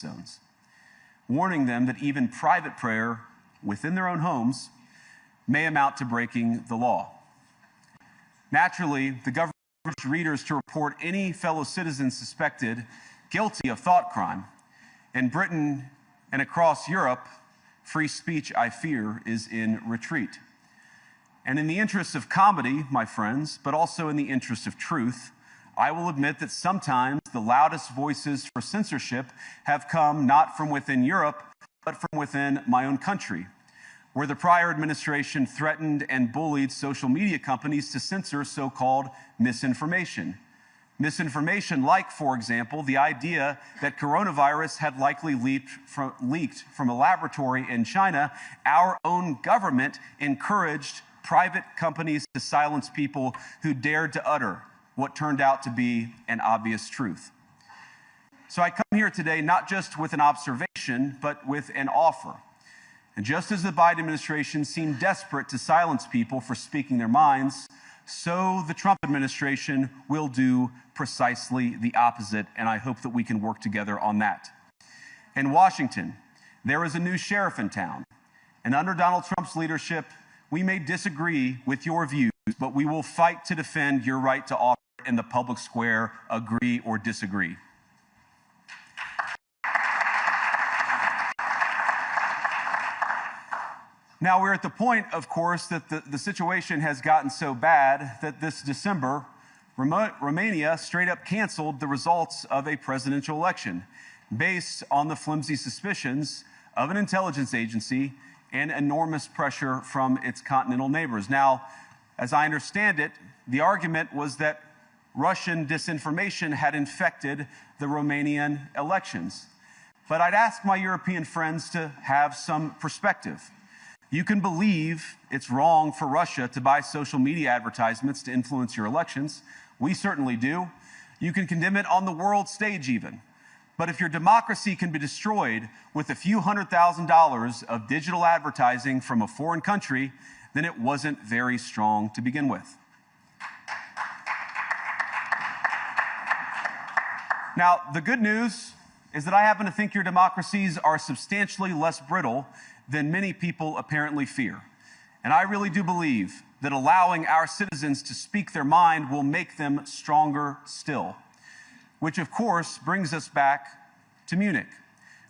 zones, warning them that even private prayer within their own homes may amount to breaking the law. Naturally, the government urged readers to report any fellow citizen suspected guilty of thought crime. In Britain and across Europe, free speech, I fear, is in retreat. And in the interest of comedy, my friends, but also in the interest of truth, I will admit that sometimes the loudest voices for censorship have come not from within Europe, but from within my own country, where the prior administration threatened and bullied social media companies to censor so-called misinformation. Misinformation like, for example, the idea that coronavirus had likely leaked from a laboratory in China. Our own government encouraged private companies to silence people who dared to utter what turned out to be an obvious truth. So I come here today not just with an observation, but with an offer. And just as the Biden administration seemed desperate to silence people for speaking their minds, so the Trump administration will do precisely the opposite, and I hope that we can work together on that. In Washington, there is a new sheriff in town, and under Donald Trump's leadership, we may disagree with your views, but we will fight to defend your right to offer in the public square, agree or disagree. Now, we're at the point, of course, that the situation has gotten so bad that this December, Romania straight up canceled the results of a presidential election based on the flimsy suspicions of an intelligence agency and enormous pressure from its continental neighbors. Now, as I understand it, the argument was that Russian disinformation had infected the Romanian elections. But I'd ask my European friends to have some perspective. You can believe it's wrong for Russia to buy social media advertisements to influence your elections. We certainly do. You can condemn it on the world stage even. But if your democracy can be destroyed with a few $100,000 of digital advertising from a foreign country, then it wasn't very strong to begin with. Now, the good news is that I happen to think your democracies are substantially less brittle than many people apparently fear. And I really do believe that allowing our citizens to speak their mind will make them stronger still. Which, of course, brings us back to Munich,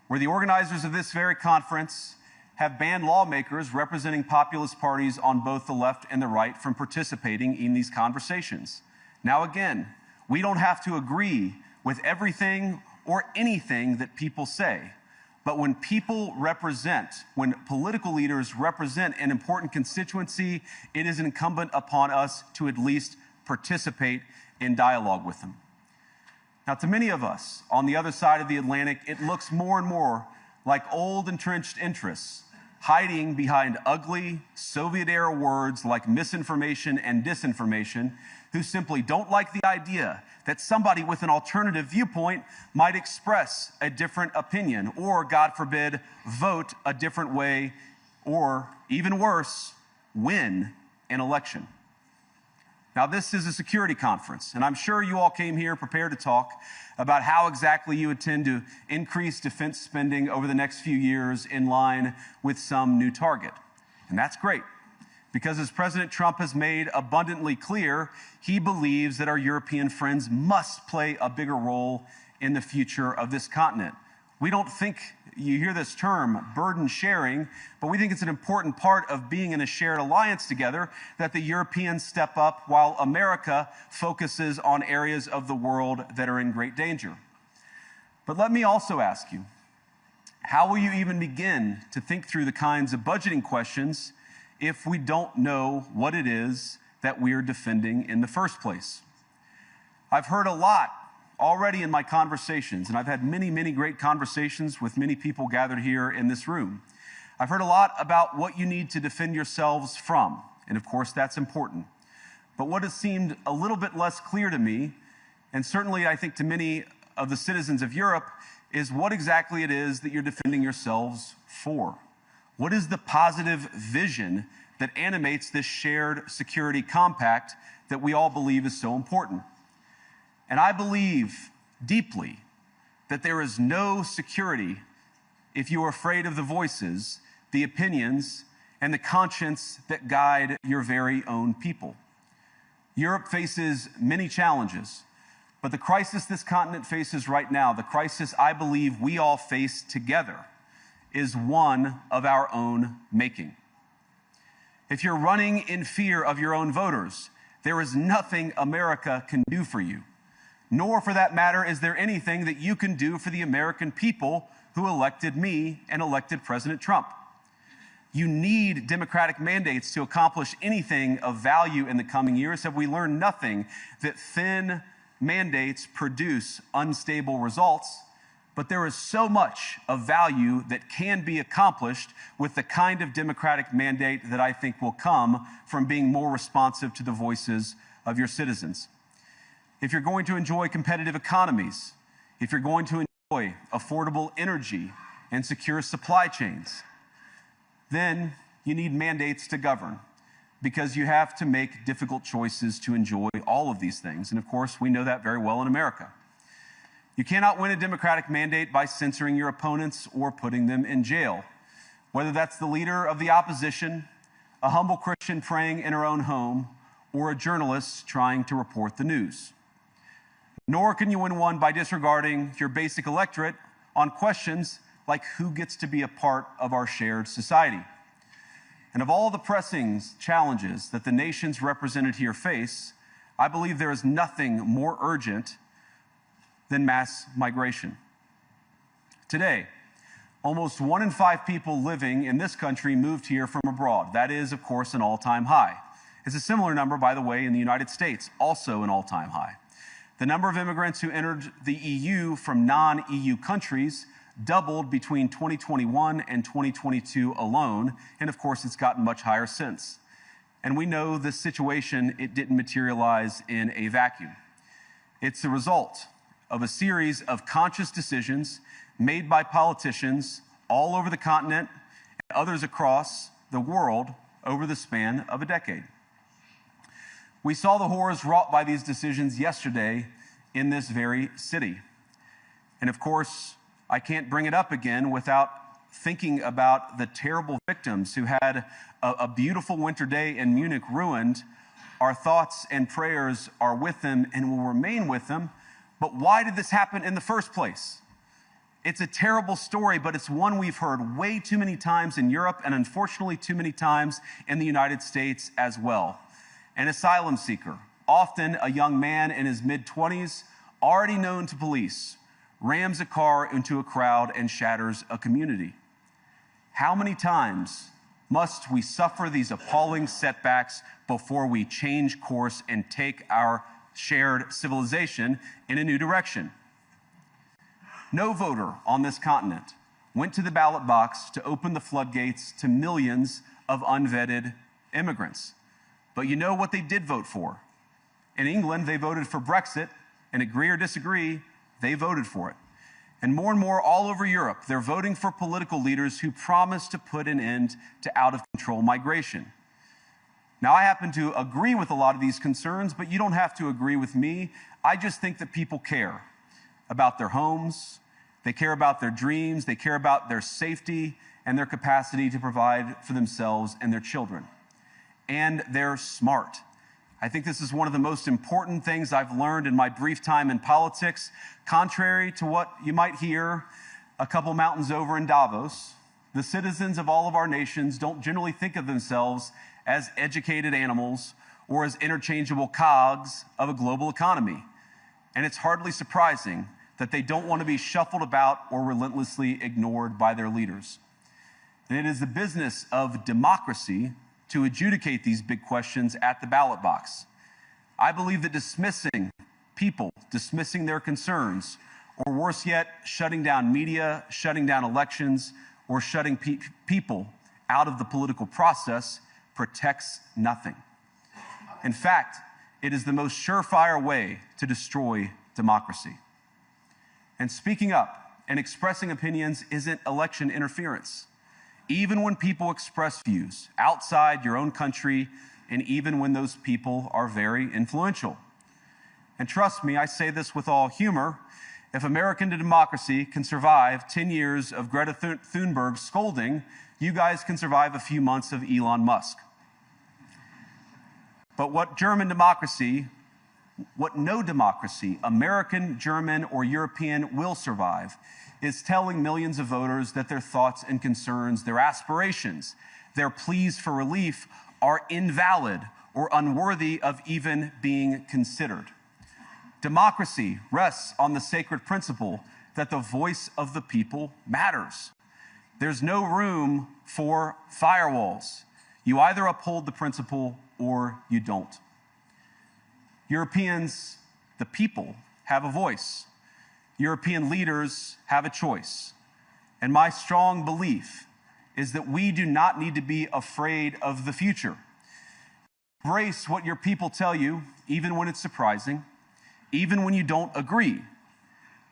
where the organizers of this very conference have banned lawmakers representing populist parties on both the left and the right from participating in these conversations. Now, again, we don't have to agree with everything or anything that people say. But when people represent, when political leaders represent an important constituency, it is incumbent upon us to at least participate in dialogue with them. Now, to many of us on the other side of the Atlantic, it looks more and more like old entrenched interests hiding behind ugly Soviet-era words like misinformation and disinformation, who simply don't like the idea that somebody with an alternative viewpoint might express a different opinion or, God forbid, vote a different way or, even worse, win an election. Now, this is a security conference, and I'm sure you all came here prepared to talk about how exactly you intend to increase defense spending over the next few years in line with some new target. And that's great, because as President Trump has made abundantly clear, he believes that our European friends must play a bigger role in the future of this continent. We don't think, you hear this term, burden sharing, but we think it's an important part of being in a shared alliance together that the Europeans step up while America focuses on areas of the world that are in great danger. But let me also ask you, how will you even begin to think through the kinds of budgeting questions if we don't know what it is that we are defending in the first place? I've heard a lot already in my conversations, and I've had many, many great conversations with many people gathered here in this room. I've heard a lot about what you need to defend yourselves from, and of course that's important. But what has seemed a little bit less clear to me, and certainly I think to many of the citizens of Europe, is what exactly it is that you're defending yourselves for. What is the positive vision that animates this shared security compact that we all believe is so important? And I believe deeply that there is no security if you are afraid of the voices, the opinions, and the conscience that guide your very own people. Europe faces many challenges, but the crisis this continent faces right now, the crisis I believe we all face together, is one of our own making. If you're running in fear of your own voters, there is nothing America can do for you. Nor, for that matter, is there anything that you can do for the American people who elected me and elected President Trump. You need democratic mandates to accomplish anything of value in the coming years. Have we learned nothing that thin mandates produce unstable results? But there is so much of value that can be accomplished with the kind of democratic mandate that I think will come from being more responsive to the voices of your citizens. If you're going to enjoy competitive economies, if you're going to enjoy affordable energy and secure supply chains, then you need mandates to govern, because you have to make difficult choices to enjoy all of these things. And of course, we know that very well in America. You cannot win a democratic mandate by censoring your opponents or putting them in jail, whether that's the leader of the opposition, a humble Christian praying in her own home, or a journalist trying to report the news. Nor can you win one by disregarding your basic electorate on questions like who gets to be a part of our shared society. And of all the pressing challenges that the nations represented here face, I believe there is nothing more urgent than mass migration. Today, almost 1 in 5 people living in this country moved here from abroad. That is, of course, an all-time high. It's a similar number, by the way, in the United States, also an all-time high. The number of immigrants who entered the EU from non-EU countries doubled between 2021 and 2022 alone, and of course, it's gotten much higher since. And we know this situation, it didn't materialize in a vacuum. It's the result of a series of conscious decisions made by politicians all over the continent and others across the world over the span of a decade. We saw the horrors wrought by these decisions yesterday in this very city. And of course, I can't bring it up again without thinking about the terrible victims who had a beautiful winter day in Munich ruined. Our thoughts and prayers are with them and will remain with them. But why did this happen in the first place? It's a terrible story, but it's one we've heard way too many times in Europe and unfortunately too many times in the United States as well. An asylum seeker, often a young man in his mid-20s, already known to police, rams a car into a crowd and shatters a community. How many times must we suffer these appalling setbacks before we change course and take our shared civilization in a new direction? No voter on this continent went to the ballot box to open the floodgates to millions of unvetted immigrants. But you know what they did vote for? In England, they voted for Brexit, and agree or disagree, they voted for it. And more all over Europe, they're voting for political leaders who promise to put an end to out-of-control migration. Now, I happen to agree with a lot of these concerns, but you don't have to agree with me. I just think that people care about their homes, they care about their dreams, they care about their safety and their capacity to provide for themselves and their children. And they're smart. I think this is one of the most important things I've learned in my brief time in politics. Contrary to what you might hear a couple mountains over in Davos, the citizens of all of our nations don't generally think of themselves as educated animals or as interchangeable cogs of a global economy. And it's hardly surprising that they don't want to be shuffled about or relentlessly ignored by their leaders. And it is the business of democracy to adjudicate these big questions at the ballot box. I believe that dismissing people, dismissing their concerns, or worse yet, shutting down media, shutting down elections, or shutting people out of the political process protects nothing. In fact, it is the most surefire way to destroy democracy. And speaking up and expressing opinions isn't election interference. Even when people express views outside your own country, and even when those people are very influential. And trust me, I say this with all humor, If American democracy can survive 10 years of Greta Thunberg scolding, you guys can survive a few months of Elon Musk. But what no democracy, American, German, or European, will survive is telling millions of voters that their thoughts and concerns, their aspirations, their pleas for relief are invalid or unworthy of even being considered. Democracy rests on the sacred principle that the voice of the people matters. There's no room for firewalls. You either uphold the principle or you don't. Europeans, the people, have a voice. European leaders have a choice. And my strong belief is that we do not need to be afraid of the future. Embrace what your people tell you, even when it's surprising, even when you don't agree.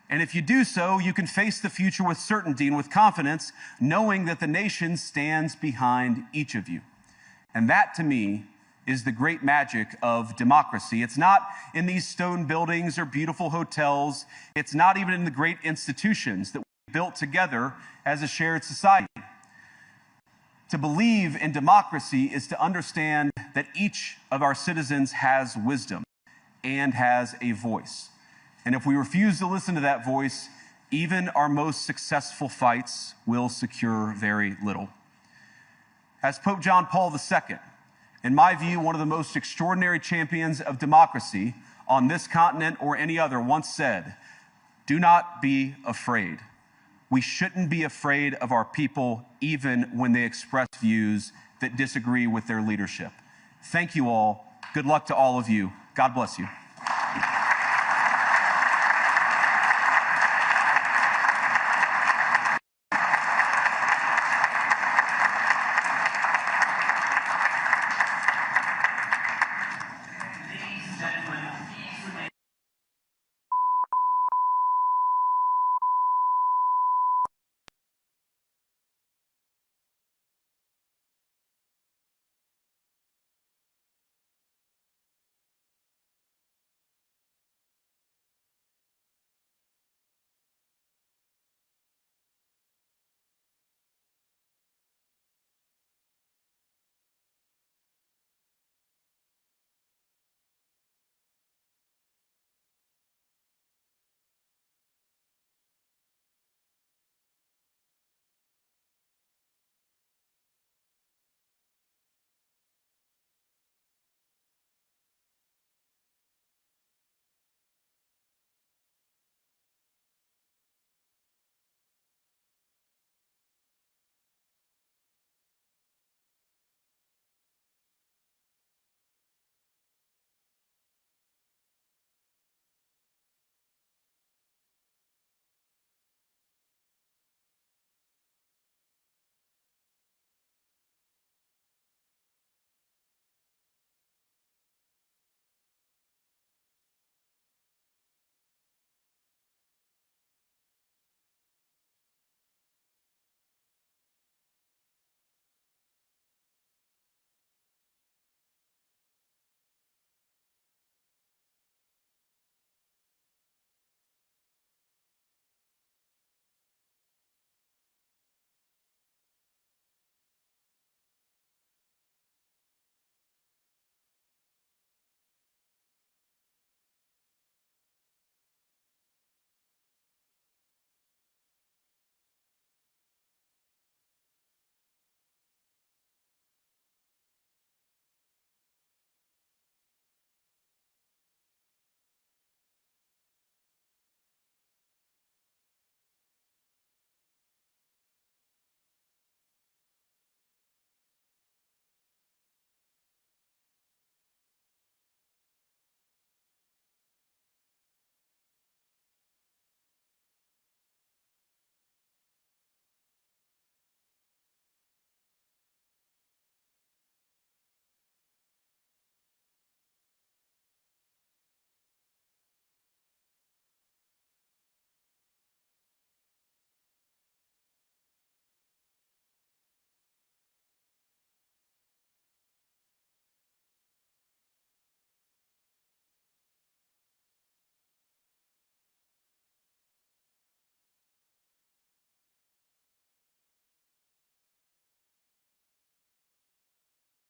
And if you do so, you can face the future with certainty and with confidence, knowing that the nation stands behind each of you. And that, to me, is the great magic of democracy. It's not in these stone buildings or beautiful hotels. It's not even in the great institutions that we built together as a shared society. To believe in democracy is to understand that each of our citizens has wisdom and has a voice. And if we refuse to listen to that voice, even our most successful fights will secure very little. As Pope John Paul II, in my view, one of the most extraordinary champions of democracy on this continent or any other, once said, "Do not be afraid." We shouldn't be afraid of our people, even when they express views that disagree with their leadership. Thank you all. Good luck to all of you. God bless you.